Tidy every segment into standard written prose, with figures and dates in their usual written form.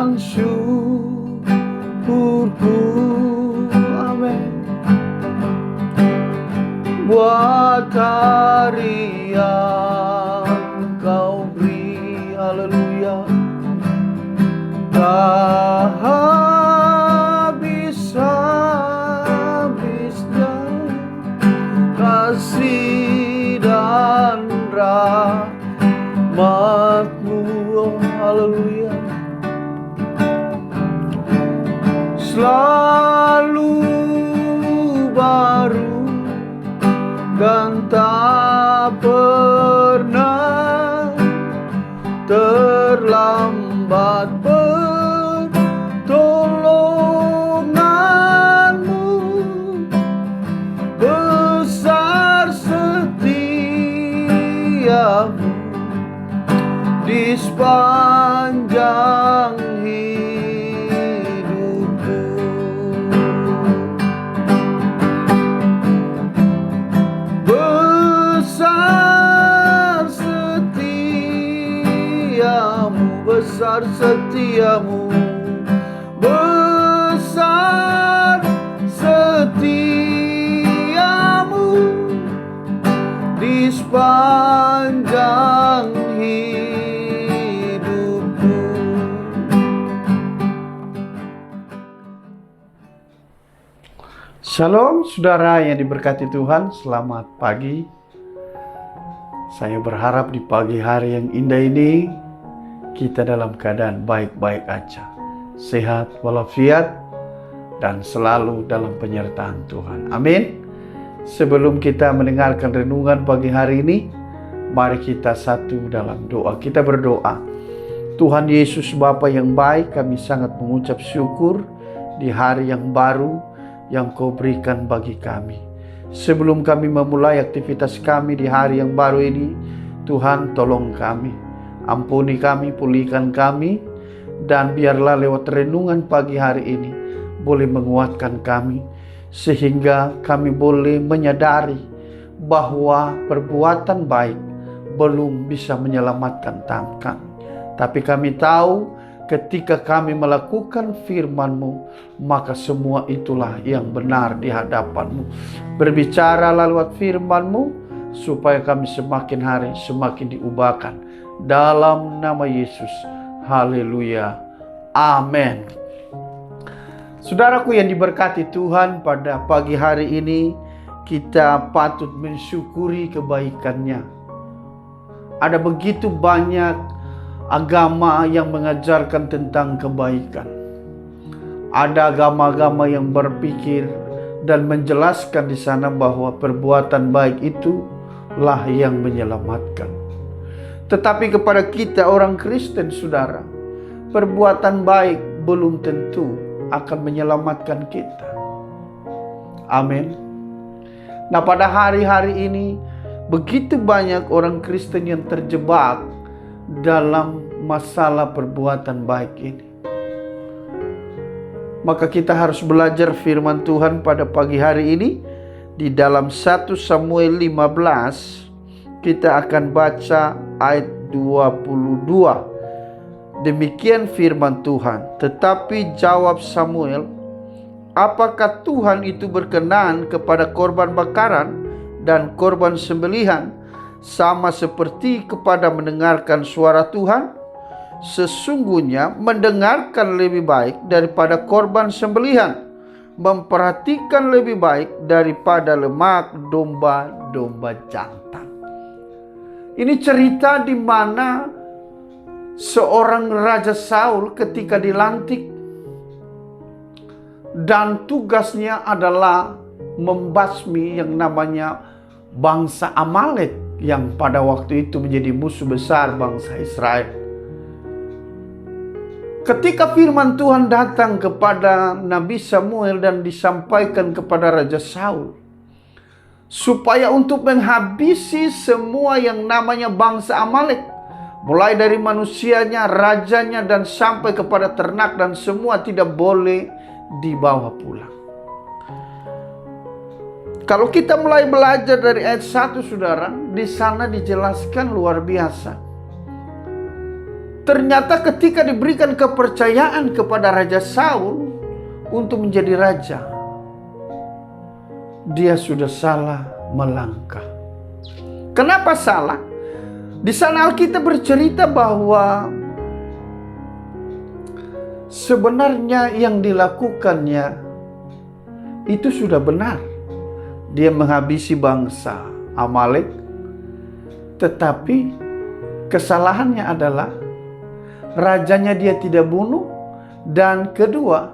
dan syukurku. Amin. Buat karya Kau beri, haleluya, tak habis-habisnya kasih dan rahmat-Mu, oh, haleluya. Selalu baru dan tak pernah terlambat pertolongan-Mu. Besar setiamu di sepanjang hidupku. Besar setiamu, besar setiamu, besar setiamu di sepanjang hidupku. Shalom saudara yang diberkati Tuhan, selamat pagi. Saya berharap di pagi hari yang indah ini kita dalam keadaan baik-baik aja, sehat walafiat, dan selalu dalam penyertaan Tuhan. Amin. Sebelum kita mendengarkan renungan pagi hari ini, mari kita satu dalam doa. Kita berdoa. Tuhan Yesus Bapa yang baik, kami sangat mengucap syukur di hari yang baru yang Kau berikan bagi kami. Sebelum kami memulai aktivitas kami di hari yang baru ini, Tuhan tolong kami, ampuni kami, pulihkan kami, dan biarlah lewat renungan pagi hari ini boleh menguatkan kami, sehingga kami boleh menyadari bahwa perbuatan baik belum bisa menyelamatkan kami. Tapi kami tahu ketika kami melakukan firman-Mu, maka semua itulah yang benar di hadapan-Mu. Berbicaralah lewat firman-Mu, supaya kami semakin hari semakin diubahkan. Dalam nama Yesus, haleluya, amin. Saudaraku yang diberkati Tuhan, pada pagi hari ini kita patut mensyukuri kebaikan-Nya. Ada begitu banyak agama yang mengajarkan tentang kebaikan. Ada agama-agama yang berpikir dan menjelaskan di sana bahwa perbuatan baik itulah yang menyelamatkan. Tetapi kepada kita orang Kristen, saudara, perbuatan baik belum tentu akan menyelamatkan kita. Amin. Nah, pada hari-hari ini begitu banyak orang Kristen yang terjebak dalam masalah perbuatan baik ini. Maka kita harus belajar firman Tuhan pada pagi hari ini. Di dalam 1 Samuel 15 kita akan baca ayat 22. Demikian firman Tuhan. Tetapi jawab Samuel, apakah Tuhan itu berkenan kepada korban bakaran dan korban sembelihan sama seperti kepada mendengarkan suara Tuhan? Sesungguhnya mendengarkan lebih baik daripada korban sembelihan, memperhatikan lebih baik daripada lemak domba-domba jantan. Ini cerita di mana seorang Raja Saul ketika dilantik dan tugasnya adalah membasmi yang namanya bangsa Amalek yang pada waktu itu menjadi musuh besar bangsa Israel. Ketika firman Tuhan datang kepada Nabi Samuel dan disampaikan kepada Raja Saul, supaya untuk menghabisi semua yang namanya bangsa Amalek, mulai dari manusianya, rajanya, dan sampai kepada ternak dan semua tidak boleh dibawa pulang. Kalau kita mulai belajar dari ayat 1, saudara, di sana dijelaskan luar biasa. ternyata ketika diberikan kepercayaan kepada Raja Saul untuk menjadi raja, dia sudah salah melangkah. Kenapa salah? Di sana Alkitab bercerita bahwa sebenarnya yang dilakukannya itu sudah benar. Dia menghabisi bangsa Amalek, tetapi kesalahannya adalah rajanya dia tidak bunuh, dan kedua,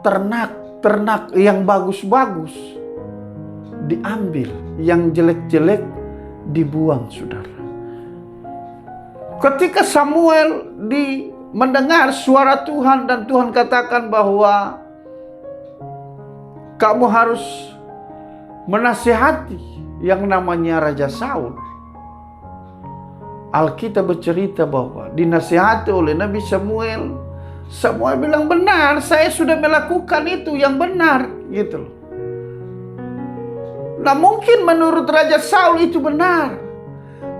ternak yang bagus-bagus diambil, yang jelek-jelek dibuang, saudara. Ketika Samuel mendengar suara Tuhan dan Tuhan katakan bahwa kamu harus menasihati yang namanya Raja Saul, Alkitab bercerita bahwa dinasihati oleh Nabi Samuel. Samuel bilang, benar, saya sudah melakukan itu yang benar, gitu loh. Nah, mungkin menurut Raja Saul itu benar,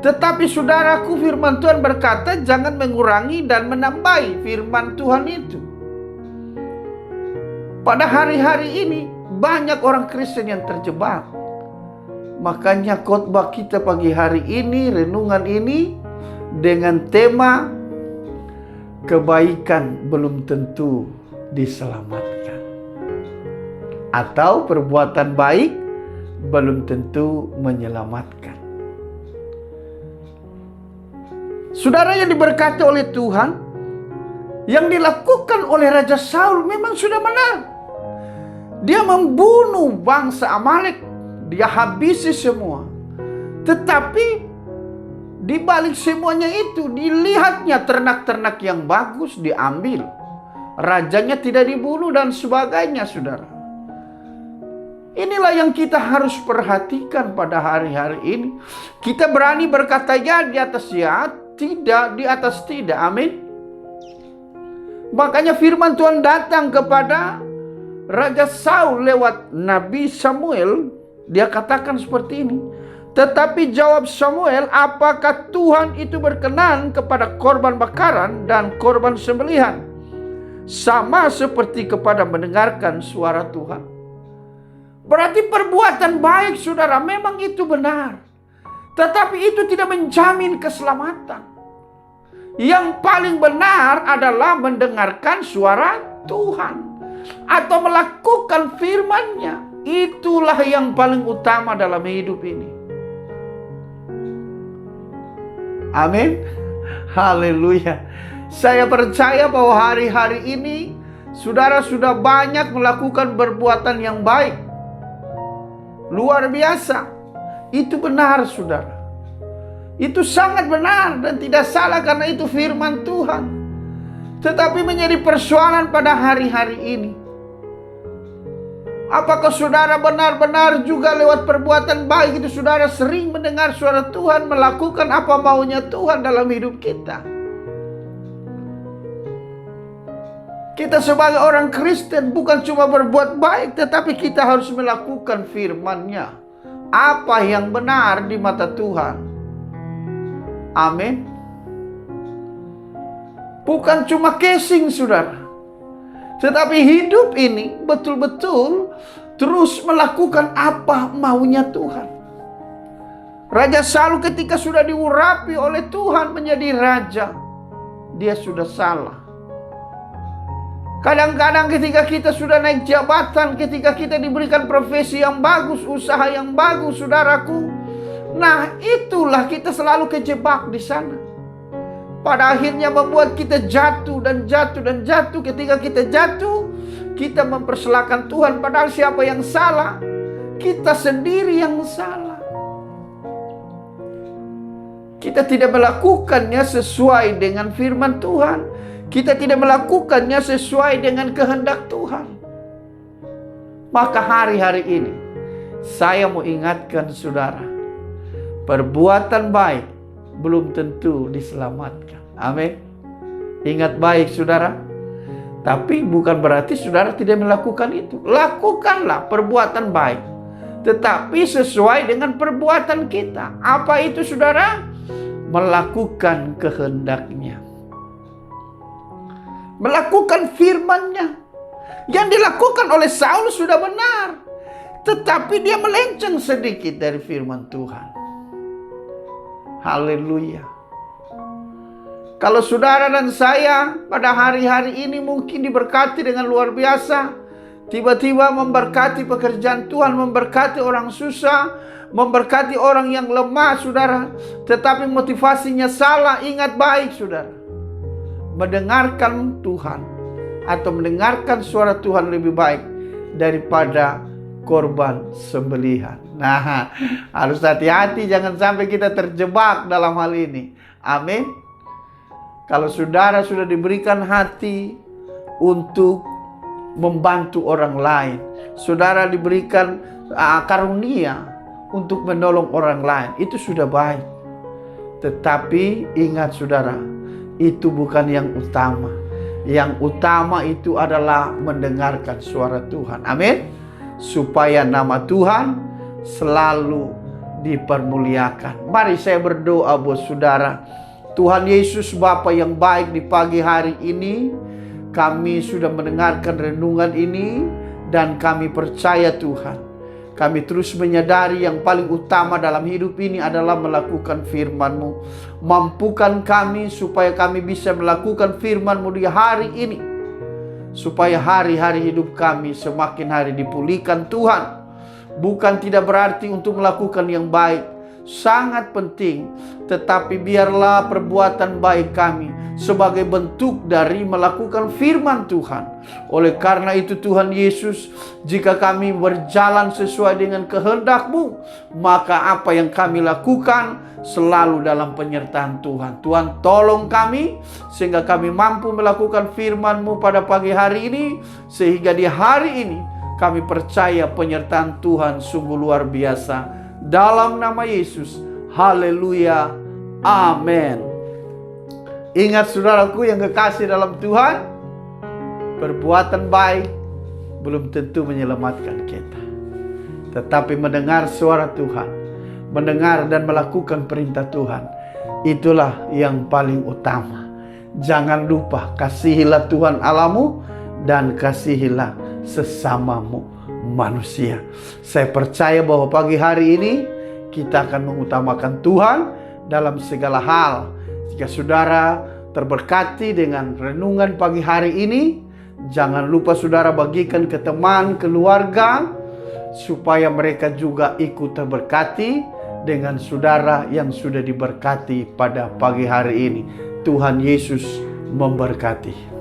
tetapi saudaraku, firman Tuhan berkata jangan mengurangi dan menambahi firman Tuhan itu. Pada hari-hari ini banyak orang Kristen yang terjebak. Makanya khotbah kita pagi hari ini, renungan ini, dengan tema kebaikan belum tentu diselamatkan, atau perbuatan baik belum tentu menyelamatkan. Saudara yang diberkati oleh Tuhan, yang dilakukan oleh Raja Saul memang sudah benar. Dia membunuh bangsa Amalek, dia habisi semua. Tetapi di balik semuanya itu, dilihatnya ternak-ternak yang bagus diambil, rajanya tidak dibunuh dan sebagainya, saudara. Inilah yang kita harus perhatikan pada hari-hari ini. Kita berani berkata ya di atas ya, tidak di atas tidak. Amin. Makanya firman Tuhan datang kepada Raja Saul lewat Nabi Samuel. Dia katakan seperti ini. Tetapi jawab Samuel, apakah Tuhan itu berkenan kepada korban bakaran dan korban sembelihan, sama seperti kepada mendengarkan suara Tuhan? Berarti perbuatan baik, saudara, memang itu benar. Tetapi itu tidak menjamin keselamatan. Yang paling benar adalah mendengarkan suara Tuhan atau melakukan firman-Nya. Itulah yang paling utama dalam hidup ini. Amin. Haleluya. Saya percaya bahwa hari-hari ini saudara sudah banyak melakukan perbuatan yang baik. Luar biasa. Itu benar, saudara. Itu sangat benar dan tidak salah karena itu firman Tuhan. Tetapi menjadi persoalan pada hari-hari ini, apakah saudara benar-benar juga lewat perbuatan baik itu saudara sering mendengar suara Tuhan, melakukan apa maunya Tuhan dalam hidup kita? Kita sebagai orang Kristen bukan cuma berbuat baik, tetapi kita harus melakukan firman-Nya. Apa yang benar di mata Tuhan. Amin. Bukan cuma casing, saudara, tetapi hidup ini betul-betul terus melakukan apa maunya Tuhan. Raja Saul ketika sudah diurapi oleh Tuhan menjadi raja, dia sudah salah. Kadang-kadang ketika kita sudah naik jabatan, ketika kita diberikan profesi yang bagus, usaha yang bagus, saudaraku, nah itulah kita selalu kejebak di sana. Pada akhirnya membuat kita jatuh dan jatuh dan jatuh. Ketika kita jatuh, kita mempersalahkan Tuhan. Padahal siapa yang salah? Kita sendiri yang salah. Kita tidak melakukannya sesuai dengan firman Tuhan. Kita tidak melakukannya sesuai dengan kehendak Tuhan. Maka hari-hari ini saya mau ingatkan saudara, perbuatan baik belum tentu diselamatkan. Amin. Ingat baik, saudara. Tapi bukan berarti saudara tidak melakukan itu. Lakukanlah perbuatan baik, tetapi sesuai dengan perbuatan kita. Apa itu, saudara? Melakukan kehendak-Nya. melakukan firman-Nya. Yang dilakukan oleh Saul sudah benar, tetapi dia melenceng sedikit dari firman Tuhan. Haleluya. Kalau saudara dan saya pada hari-hari ini mungkin diberkati dengan luar biasa, tiba-tiba memberkati pekerjaan Tuhan, memberkati orang susah, memberkati orang yang lemah, saudara, tetapi motivasinya salah. Ingat baik, saudara, mendengarkan Tuhan atau mendengarkan suara Tuhan lebih baik daripada korban sembelihan. Nah, harus hati-hati, jangan sampai kita terjebak dalam hal ini. Amin. Kalau saudara sudah diberikan hati untuk membantu orang lain, saudara diberikan karunia untuk menolong orang lain, itu sudah baik. Tetapi ingat saudara, itu bukan yang utama. Yang utama itu adalah mendengarkan suara Tuhan. Amin. Supaya nama Tuhan selalu dipermuliakan. Mari saya berdoa buat saudara. Tuhan Yesus, Bapa yang baik, di pagi hari ini kami sudah mendengarkan renungan ini, dan kami percaya Tuhan, kami terus menyadari yang paling utama dalam hidup ini adalah melakukan firman-Mu. Mampukan kami supaya kami bisa melakukan firman-Mu di hari ini, supaya hari-hari hidup kami semakin hari dipulihkan Tuhan. Bukan tidak berarti untuk melakukan yang baik, sangat penting, tetapi biarlah perbuatan baik kami sebagai bentuk dari melakukan firman Tuhan. Oleh karena itu Tuhan Yesus, jika kami berjalan sesuai dengan kehendak-Mu, maka apa yang kami lakukan selalu dalam penyertaan Tuhan. Tuhan, tolong kami sehingga kami mampu melakukan firman-Mu pada pagi hari ini, sehingga di hari ini kami percaya penyertaan Tuhan sungguh luar biasa. Dalam nama Yesus, haleluya, amin. Ingat saudaraku yang kekasih dalam Tuhan, perbuatan baik belum tentu menyelamatkan kita, tetapi mendengar suara Tuhan, mendengar dan melakukan perintah Tuhan, itulah yang paling utama. Jangan lupa, kasihilah Tuhan Allahmu dan kasihilah sesamamu manusia. Saya percaya bahwa pagi hari ini kita akan mengutamakan Tuhan dalam segala hal. Jika saudara terberkati dengan renungan pagi hari ini, jangan lupa saudara bagikan ke teman, keluarga, supaya mereka juga ikut terberkati dengan saudara yang sudah diberkati pada pagi hari ini. Tuhan Yesus memberkati.